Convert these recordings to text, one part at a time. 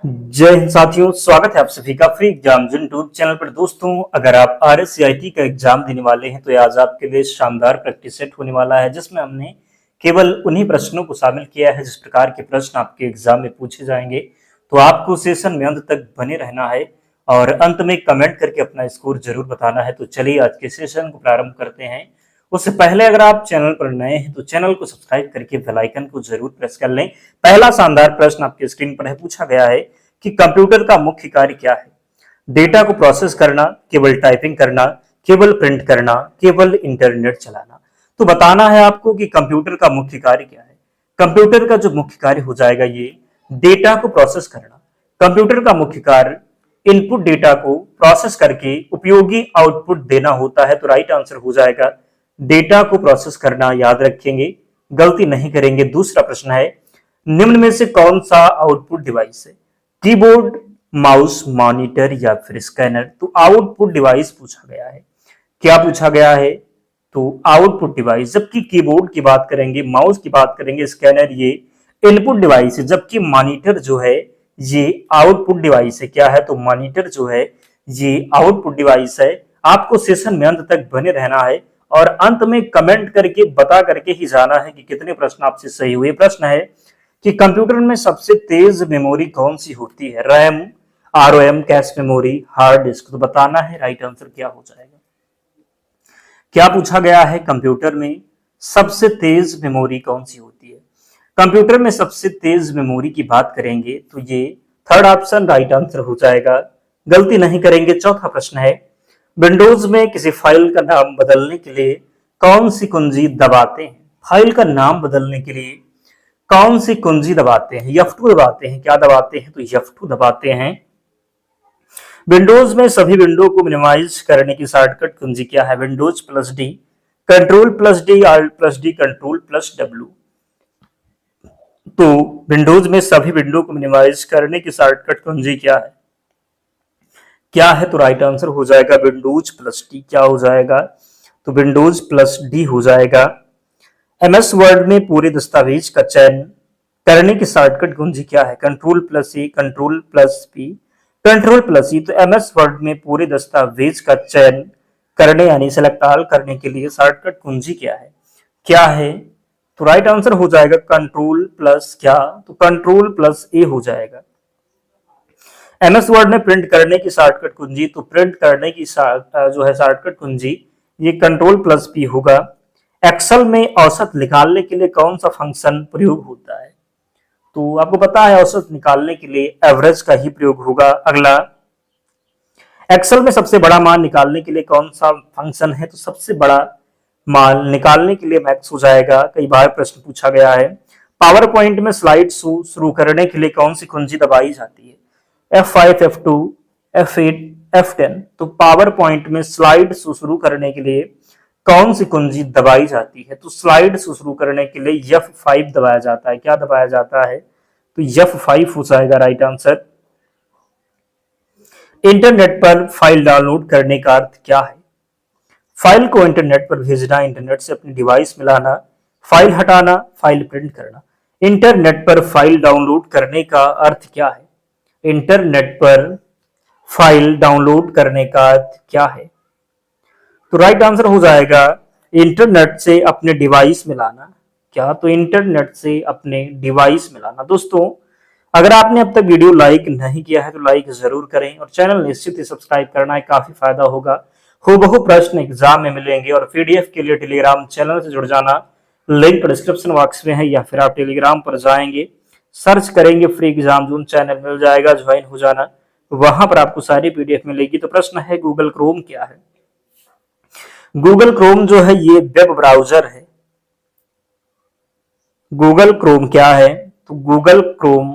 जय हिंद साथियों, स्वागत है आप सभी का फ्री एग्जाम यूट्यूब चैनल पर। दोस्तों, अगर आप RSCIT का एग्जाम देने वाले हैं तो आज आपके लिए शानदार प्रैक्टिस सेट होने वाला है, जिसमें हमने केवल उन्हीं प्रश्नों को शामिल किया है जिस प्रकार के प्रश्न आपके एग्जाम में पूछे जाएंगे। तो आपको सेशन में अंत तक बने रहना है और अंत में कमेंट करके अपना स्कोर जरूर बताना है। तो चलिए आज के सेशन को प्रारंभ करते हैं। उससे पहले अगर आप चैनल पर नए हैं तो चैनल को सब्सक्राइब करके बेल आइकन को जरूर प्रेस कर लें। पहला शानदार प्रश्न आपके स्क्रीन पर है, पूछा गया है कि कंप्यूटर का मुख्य कार्य क्या है। डेटा को प्रोसेस करना, केवल टाइपिंग करना, केवल प्रिंट करना, केवल इंटरनेट चलाना। तो बताना है आपको कि कंप्यूटर का मुख्य कार्य क्या है। कंप्यूटर का जो मुख्य कार्य हो जाएगा ये डेटा को प्रोसेस करना। कंप्यूटर का मुख्य कार्य इनपुट डेटा को प्रोसेस करके उपयोगी आउटपुट देना होता है। तो राइट आंसर हो जाएगा डेटा को प्रोसेस करना। याद रखेंगे, गलती नहीं करेंगे। दूसरा प्रश्न है, निम्न में से कौन सा आउटपुट डिवाइस है। कीबोर्ड, माउस, मॉनिटर या फिर स्कैनर। तो आउटपुट डिवाइस पूछा गया है। क्या पूछा गया है? तो आउटपुट डिवाइस। जबकि कीबोर्ड की बात करेंगे, माउस की बात करेंगे, स्कैनर ये इनपुट डिवाइस है। जबकि मॉनिटर जो है ये आउटपुट डिवाइस है। क्या है? तो मॉनिटर जो है ये आउटपुट डिवाइस है। आपको सेशन में अंत तक बने रहना है और अंत में कमेंट करके बता करके ही जाना है कि कितने प्रश्न आपसे सही हुए। प्रश्न है कि कंप्यूटर में सबसे तेज मेमोरी कौन सी होती है। RAM, ROM, cache memory, hard disk. तो बताना है राइट आंसर क्या हो जाएगा। क्या पूछा गया है? कंप्यूटर में सबसे तेज मेमोरी कौन सी होती है। कंप्यूटर में सबसे तेज मेमोरी की बात करेंगे तो ये थर्ड ऑप्शन राइट आंसर हो जाएगा। गलती नहीं करेंगे। चौथा प्रश्न है, विंडोज में किसी फाइल का नाम बदलने के लिए कौन सी कुंजी दबाते हैं। फाइल का नाम बदलने के लिए कौन सी कुंजी दबाते हैं। F2 दबाते हैं। क्या दबाते हैं? तो F2 दबाते हैं। विंडोज में सभी विंडो को मिनिमाइज करने की शॉर्टकट कुंजी क्या है। Windows plus D, control plus D, alt plus D, control plus W. तो विंडोज में सभी विंडो को मिनिमाइज करने की शॉर्टकट कुंजी क्या है? क्या है? तो राइट आंसर हो जाएगा विंडोज प्लस डी। क्या हो जाएगा? तो विंडोज प्लस डी हो जाएगा। MS वर्ड में पूरे दस्तावेज का चयन करने की शॉर्टकट कुंजी क्या है। Control plus A, control plus P, control plus E. तो MS वर्ड में पूरे दस्तावेज का चयन करने यानी सेलेक्ट ऑल करने के लिए शॉर्टकट कुंजी क्या है। क्या है? तो राइट आंसर हो जाएगा कंट्रोल प्लस क्या, तो कंट्रोल प्लस ए हो जाएगा। MS वर्ड में प्रिंट करने की शॉर्टकट कुंजी, तो प्रिंट करने की जो है शॉर्टकट कुंजी ये कंट्रोल प्लस पी होगा। एक्सेल में औसत निकालने के लिए कौन सा फंक्शन प्रयोग होता है। तो आपको पता है औसत निकालने के लिए एवरेज का ही प्रयोग होगा। अगला, एक्सेल में सबसे बड़ा मान निकालने के लिए कौन सा फंक्शन है। तो सबसे बड़ा मान निकालने के लिए मैक्स हो जाएगा। कई बार प्रश्न पूछा गया है। पावर पॉइंट में स्लाइड शो शुरू करने के लिए कौन सी कुंजी दबाई जाती है। F5, F2, F8, F10। तो पावर पॉइंट में स्लाइड शो शुरू करने के लिए कौन सी कुंजी दबाई जाती है। तो स्लाइड शो शुरू करने के लिए F5 दबाया जाता है। क्या दबाया जाता है? तो F5 हो जाएगा राइट आंसर। इंटरनेट पर फाइल डाउनलोड करने का अर्थ क्या है। फाइल को इंटरनेट पर भेजना, इंटरनेट से अपनी डिवाइस में लाना, फाइल हटाना, फाइल प्रिंट करना। इंटरनेट पर फाइल डाउनलोड करने का अर्थ क्या है। इंटरनेट पर फाइल डाउनलोड करने का अर्थ क्या है। तो राइट आंसर हो जाएगा इंटरनेट से अपने डिवाइस में लाना। क्या? तो इंटरनेट से अपने डिवाइस में लाना। दोस्तों, अगर आपने अब तक वीडियो लाइक नहीं किया है तो लाइक जरूर करें और चैनल निश्चित ही सब्सक्राइब करना है, काफी फायदा होगा। हूबहू प्रश्न एग्जाम में मिलेंगे और PDF के लिए टेलीग्राम चैनल से जुड़ जाना। लिंक डिस्क्रिप्शन बॉक्स में है या फिर आप टेलीग्राम पर जाएंगे, सर्च करेंगे फ्री एग्जाम जोन, चैनल मिल जाएगा, ज्वाइन हो जाना। वहां पर आपको सारी PDF मिलेगी। तो प्रश्न है, गूगल क्रोम क्या है। गूगल क्रोम जो है ये वेब ब्राउजर है। गूगल क्रोम क्या है? तो गूगल क्रोम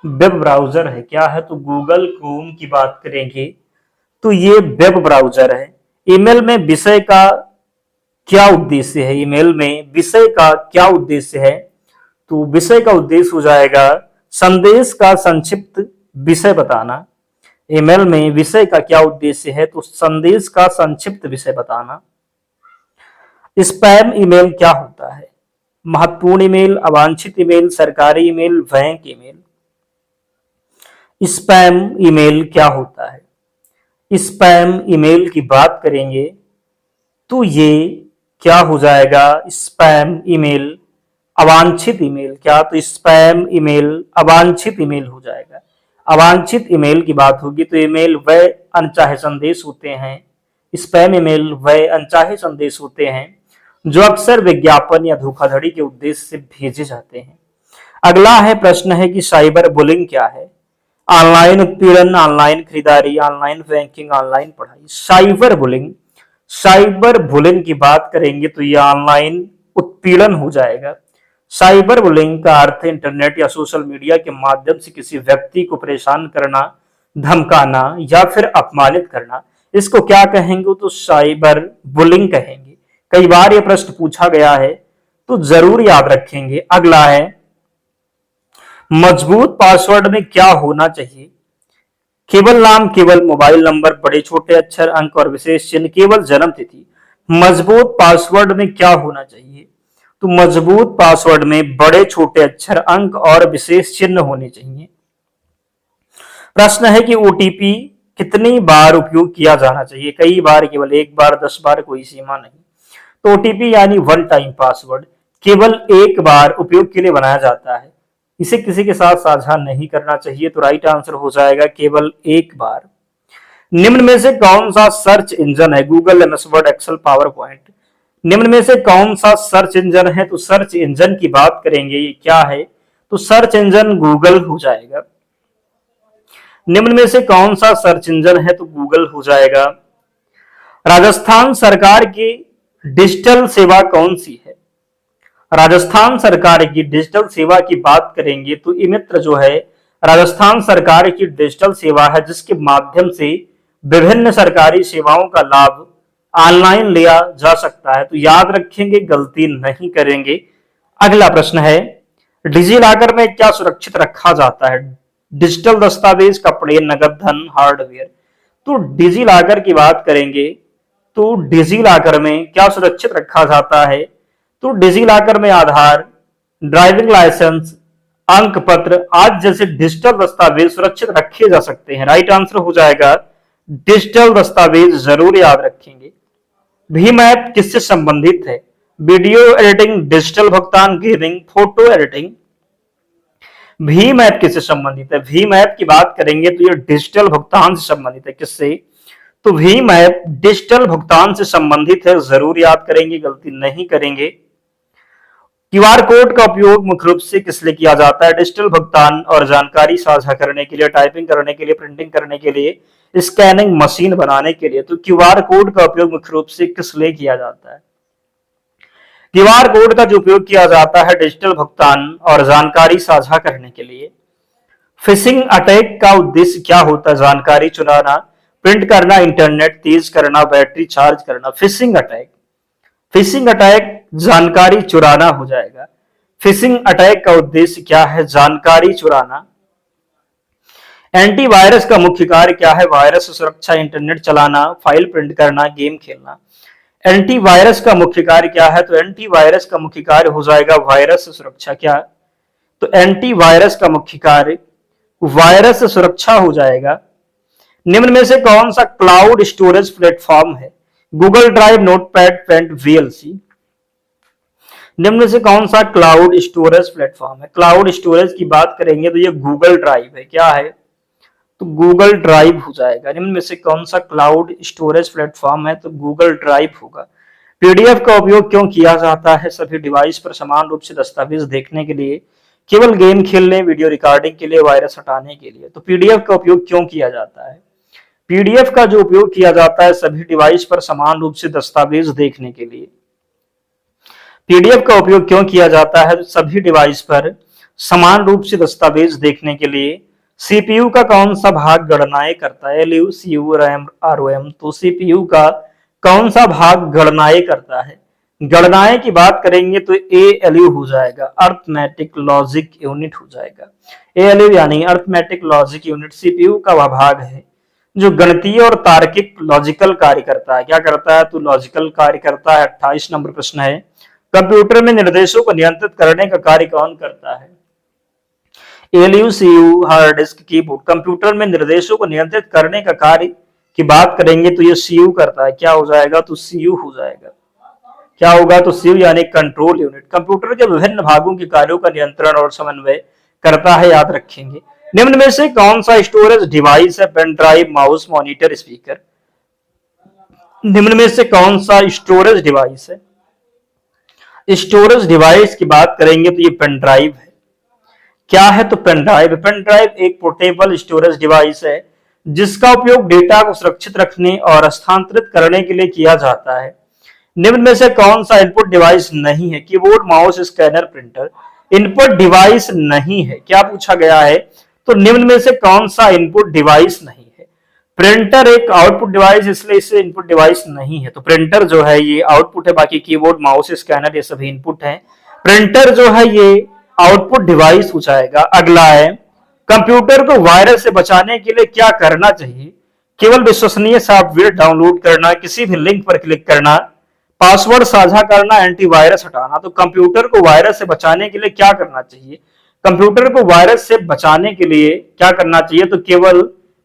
वेब ब्राउजर है। क्या है? तो गूगल क्रोम की बात करेंगे तो ये वेब ब्राउजर है। ईमेल में विषय का क्या उद्देश्य है। ईमेल में विषय का क्या उद्देश्य है। तो विषय का उद्देश्य हो जाएगा संदेश का संक्षिप्त विषय बताना। ईमेल में विषय का क्या उद्देश्य है। तो संदेश का संक्षिप्त विषय बताना। स्पैम ईमेल क्या होता है। महत्वपूर्ण ईमेल, अवांछित ईमेल, सरकारी email, bank email. Spam email क्या होता है? स्पैम ईमेल की बात करेंगे तो ये क्या हो जाएगा? स्पैम ईमेल अवांछित ईमेल। क्या? तो स्पैम ईमेल अवांछित ईमेल हो जाएगा। अवांछित ईमेल की बात होगी तो ईमेल वह अनचाहे संदेश होते हैं, स्पैम ईमेल वह अनचाहे संदेश होते हैं जो अक्सर विज्ञापन या धोखाधड़ी के उद्देश्य से भेजे जाते हैं। अगला है प्रश्न है कि साइबर बुलिंग क्या है? ऑनलाइन उत्पीड़न, ऑनलाइन खरीदारी, ऑनलाइन बैंकिंग, ऑनलाइन पढ़ाई। साइबर बुलिंग की बात करेंगे तो ये ऑनलाइन उत्पीड़न हो जाएगा। साइबर बुलिंग का अर्थ है इंटरनेट या सोशल मीडिया के माध्यम से किसी व्यक्ति को परेशान करना, धमकाना या फिर अपमानित करना। इसको क्या कहेंगे? तो साइबर बुलिंग कहेंगे। कई बार ये प्रश्न पूछा गया है तो जरूर याद रखेंगे। अगला है मजबूत पासवर्ड में क्या होना चाहिए? केवल नाम, केवल मोबाइल नंबर, बड़े छोटे अक्षर, अंक और विशेष चिन्ह, केवल जन्म तिथि। मजबूत पासवर्ड में क्या होना चाहिए? तो मजबूत पासवर्ड में बड़े छोटे अक्षर, अंक और विशेष चिन्ह होने चाहिए। प्रश्न है कि ओटीपी कितनी बार उपयोग किया जाना चाहिए? कई बार, केवल एक बार, 10 बार, कोई सीमा नहीं। तो ओटीपी यानी वन टाइम पासवर्ड केवल एक बार उपयोग के लिए बनाया जाता है। इसे किसी के साथ साझा नहीं करना चाहिए। तो राइट आंसर हो जाएगा केवल एक बार। निम्न में से कौन सा सर्च इंजन है? Google, MS Word, Excel, PowerPoint. निम्न में से कौन सा सर्च इंजन है? तो सर्च इंजन की बात करेंगे, ये क्या है? तो सर्च इंजन गूगल हो जाएगा। निम्न में से कौन सा सर्च इंजन है? तो गूगल हो जाएगा। राजस्थान सरकार की डिजिटल सेवा कौन सी है? राजस्थान सरकार की डिजिटल सेवा की बात करेंगे तो ई मित्र जो है राजस्थान सरकार की डिजिटल सेवा है जिसके माध्यम से विभिन्न सरकारी सेवाओं का लाभ ऑनलाइन लिया जा सकता है। तो याद रखेंगे, गलती नहीं करेंगे। अगला प्रश्न है डिजी लॉकर में क्या सुरक्षित रखा जाता है? डिजिटल दस्तावेज, कपड़े, नगद धन, हार्डवेयर। तो डिजी लॉकर की बात करेंगे तो डिजी लॉकर में क्या सुरक्षित रखा जाता है? तो डिजी लॉकर में आधार, ड्राइविंग लाइसेंस, अंक पत्र आज जैसे डिजिटल दस्तावेज सुरक्षित रखे जा सकते हैं। राइट आंसर हो जाएगा डिजिटल दस्तावेज, जरूर याद रखेंगे। भीम ऐप किससे संबंधित है? वीडियो एडिटिंग, डिजिटल भुगतान, gaming, photo editing. Bhim app किससे संबंधित है? भीम ऐप की बात करेंगे तो ये डिजिटल भुगतान से संबंधित है। किससे? तो भीम ऐप डिजिटल भुगतान से संबंधित है, जरूर याद करेंगे, गलती नहीं करेंगे। क्यूआर कोड का उपयोग मुख्य रूप से किस लिए किया जाता है? डिजिटल भुगतान और जानकारी साझा करने के लिए, टाइपिंग करने के लिए, प्रिंटिंग करने के लिए, स्कैनिंग मशीन बनाने के लिए। तो क्यूआर कोड का उपयोग मुख्य रूप से किस लिए किया जाता है? क्यूआर कोड का जो उपयोग किया जाता है डिजिटल भुगतान और जानकारी साझा करने के लिए। फिशिंग अटैक का उद्देश्य क्या होता है? जानकारी चुराना, प्रिंट करना, इंटरनेट तेज करना, बैटरी चार्ज करना। फिशिंग अटैक जानकारी चुराना हो जाएगा। फिशिंग अटैक का उद्देश्य क्या है? जानकारी चुराना। एंटीवायरस का मुख्य कार्य क्या है? वायरस सुरक्षा, इंटरनेट चलाना, फाइल प्रिंट करना, गेम खेलना। एंटीवायरस का मुख्य कार्य क्या है? तो एंटीवायरस का मुख्य कार्य हो जाएगा वायरस सुरक्षा। क्या? तो एंटीवायरस का मुख्य कार्य वायरस सुरक्षा हो जाएगा। निम्न में से कौन सा क्लाउड स्टोरेज प्लेटफॉर्म है? Google Drive, Notepad, Paint, VLC. निम्न में से कौन सा क्लाउड स्टोरेज प्लेटफॉर्म है? क्लाउड स्टोरेज की बात करेंगे तो ये गूगल ड्राइव है। क्या है? तो गूगल ड्राइव हो जाएगा। निम्न में से कौन सा क्लाउड स्टोरेज प्लेटफॉर्म है? तो गूगल ड्राइव होगा। पीडीएफ का उपयोग क्यों किया जाता है? सभी डिवाइस पर समान रूप से दस्तावेज देखने के लिए, केवल गेम खेलने, वीडियो रिकॉर्डिंग के लिए, वायरस हटाने के लिए। तो पीडीएफ का उपयोग क्यों किया जाता है? पीडीएफ का जो उपयोग किया जाता है सभी डिवाइस पर समान रूप से दस्तावेज देखने के लिए। पीडीएफ का उपयोग क्यों किया जाता है? सभी डिवाइस पर समान रूप से दस्तावेज देखने के लिए। सीपीयू का कौन सा भाग गणनाएं करता है? ALU, CU, RAM, ROM. तो सीपीयू का कौन सा भाग गणनाएं करता है? गणनाएं की बात करेंगे तो एएलयू हो जाएगा, अर्थमेटिक लॉजिक यूनिट हो जाएगा। एएलयू यानी अर्थमेटिक लॉजिक यूनिट सीपीयू का वह भाग है जो गणितीय और तार्किक लॉजिकल कार्य करता है। क्या करता है? तो लॉजिकल कार्य करता है। 28 नंबर प्रश्न है कंप्यूटर में निर्देशों को नियंत्रित करने का कार्य कौन करता है? ALU, CU, hard disk, keyboard. Computer में निर्देशों को नियंत्रित करने का कार्य की बात करेंगे तो ये सीयू करता है। क्या हो जाएगा? तो सीयू हो जाएगा। क्या होगा? तो सीयू यानी कंट्रोल यूनिट। कंप्यूटर के विभिन्न भागों के कार्यों का नियंत्रण और समन्वय करता है, याद रखेंगे। निम्न में से कौन सा स्टोरेज डिवाइस है? Pen drive, mouse, monitor, speaker. निम्न में से कौन सा स्टोरेज डिवाइस है? स्टोरेज डिवाइस की बात करेंगे तो ये पेन ड्राइव है। क्या है? तो पेन ड्राइव। पेन ड्राइव एक पोर्टेबल स्टोरेज डिवाइस है जिसका उपयोग डेटा को सुरक्षित रखने और स्थानांतरित करने के लिए किया जाता है। निम्न में से कौन सा इनपुट डिवाइस नहीं है? Keyboard, mouse, scanner, printer. Input device नहीं है। क्या पूछा गया है? तो निम्न में से कौन सा इनपुट डिवाइस नहीं है? प्रिंटर एक आउटपुट डिवाइस, इसलिए इसे इनपुट डिवाइस नहीं है। तो प्रिंटर जो है ये आउटपुट है, बाकी कीबोर्ड, माउस, स्कैनर ये सभी इनपुट है। प्रिंटर जो है ये आउटपुट डिवाइस हो जाएगा। अगला है, कंप्यूटर को वायरस से बचाने के लिए क्या करना चाहिए? केवल विश्वसनीय सॉफ्टवेयर डाउनलोड करना, किसी भी लिंक पर क्लिक करना, पासवर्ड साझा करना, एंटीवायरस हटाना। तो कंप्यूटर को वायरस से बचाने के लिए क्या करना चाहिए? कंप्यूटर को वायरस से बचाने के लिए क्या करना चाहिए? तो केवल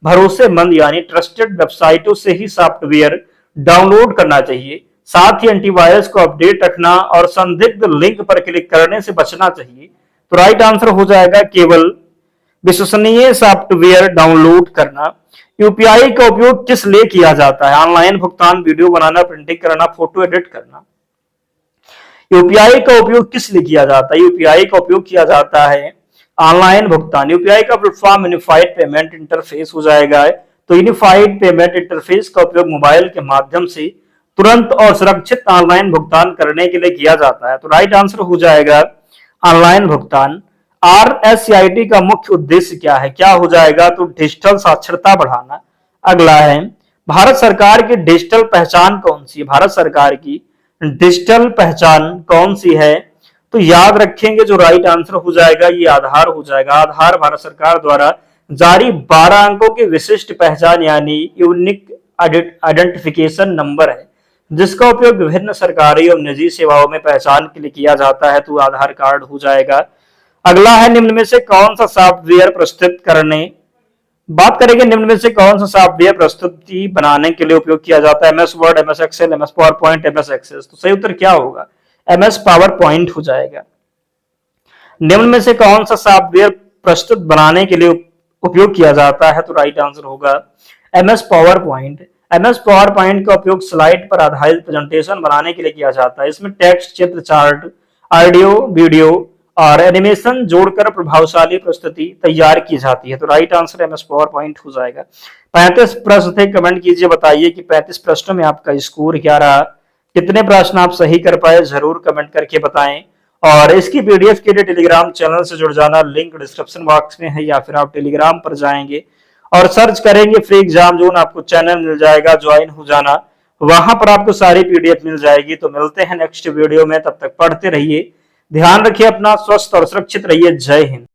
भरोसेमंद यानी ट्रस्टेड वेबसाइटों से ही सॉफ्टवेयर डाउनलोड करना चाहिए। साथ ही एंटीवायरस को अपडेट रखना और संदिग्ध लिंक पर क्लिक करने से बचना चाहिए। तो राइट आंसर हो जाएगा केवल विश्वसनीय सॉफ्टवेयर डाउनलोड करना। यूपीआई का उपयोग किस लिए किया जाता है? ऑनलाइन भुगतान, वीडियो बनाना, प्रिंटिंग कराना, फोटो एडिट करना। यूपीआई का उपयोग किस लिए किया जाता है? यूपीआई का उपयोग किया जाता है ऑनलाइन भुगतान। यूपीआई का प्लेटफॉर्म यूनिफाइड पेमेंट इंटरफेस हो जाएगा। तो यूनिफाइड पेमेंट इंटरफेस का उपयोग मोबाइल के माध्यम से तुरंत और सुरक्षित ऑनलाइन भुगतान करने के लिए किया जाता है। तो राइट आंसर हो जाएगा ऑनलाइन भुगतान। आरएसआईटी का मुख्य उद्देश्य क्या है? क्या हो जाएगा? तो डिजिटल साक्षरता बढ़ाना। अगला है, भारत सरकार की डिजिटल पहचान कौन सी है? भारत सरकार की डिजिटल पहचान कौन सी है? तो याद रखेंगे जो राइट आंसर हो जाएगा ये आधार हो जाएगा। आधार भारत सरकार द्वारा जारी 12 अंकों की विशिष्ट पहचान यानी यूनिक आइडेंटिफिकेशन नंबर है, जिसका उपयोग विभिन्न सरकारी और निजी सेवाओं में पहचान के लिए किया जाता है। तो आधार कार्ड हो जाएगा। अगला है, निम्न में से कौन सा सॉफ्टवेयर प्रस्तुत करने बात करेंगे निम्न में से कौन सा सॉफ्टवेयर प्रस्तुति बनाने के लिए उपयोग किया जाता है? MS Word, MS Excel, MS PowerPoint, MS Access. तो सही उत्तर क्या होगा? एमएस पावर पॉइंट हो जाएगा। निम्न में से कौन सा सॉफ्टवेयर प्रस्तुत बनाने के लिए उपयोग किया जाता है? तो राइट आंसर होगा MS PowerPoint. MS power point का उपयोग स्लाइड पर आधारित प्रेजेंटेशन बनाने के लिए किया जाता है। इसमें टेक्स्ट, चित्र, चार्ट, ऑडियो, वीडियो और एनिमेशन जोड़कर प्रभावशाली प्रस्तुति तैयार की जाती है। तो right answer MS power point हो जाएगा। 35 प्रश्न थे, कमेंट कीजिए, बताइए कि 35 प्रश्नों में आपका स्कोर क्या रहा, कितने प्रश्न आप सही कर पाए, जरूर कमेंट करके बताएं। और इसकी पीडीएफ के लिए टेलीग्राम चैनल से जुड़ जाना, लिंक डिस्क्रिप्शन बॉक्स में है, या फिर आप टेलीग्राम पर जाएंगे और सर्च करेंगे फ्री एग्जाम जोन, आपको चैनल मिल जाएगा, ज्वाइन हो जाना, वहां पर आपको सारी पीडीएफ मिल जाएगी। तो मिलते हैं नेक्स्ट वीडियो में, तब तक पढ़ते रहिए, ध्यान रखिए अपना, स्वस्थ और सुरक्षित रहिए। जय हिंद।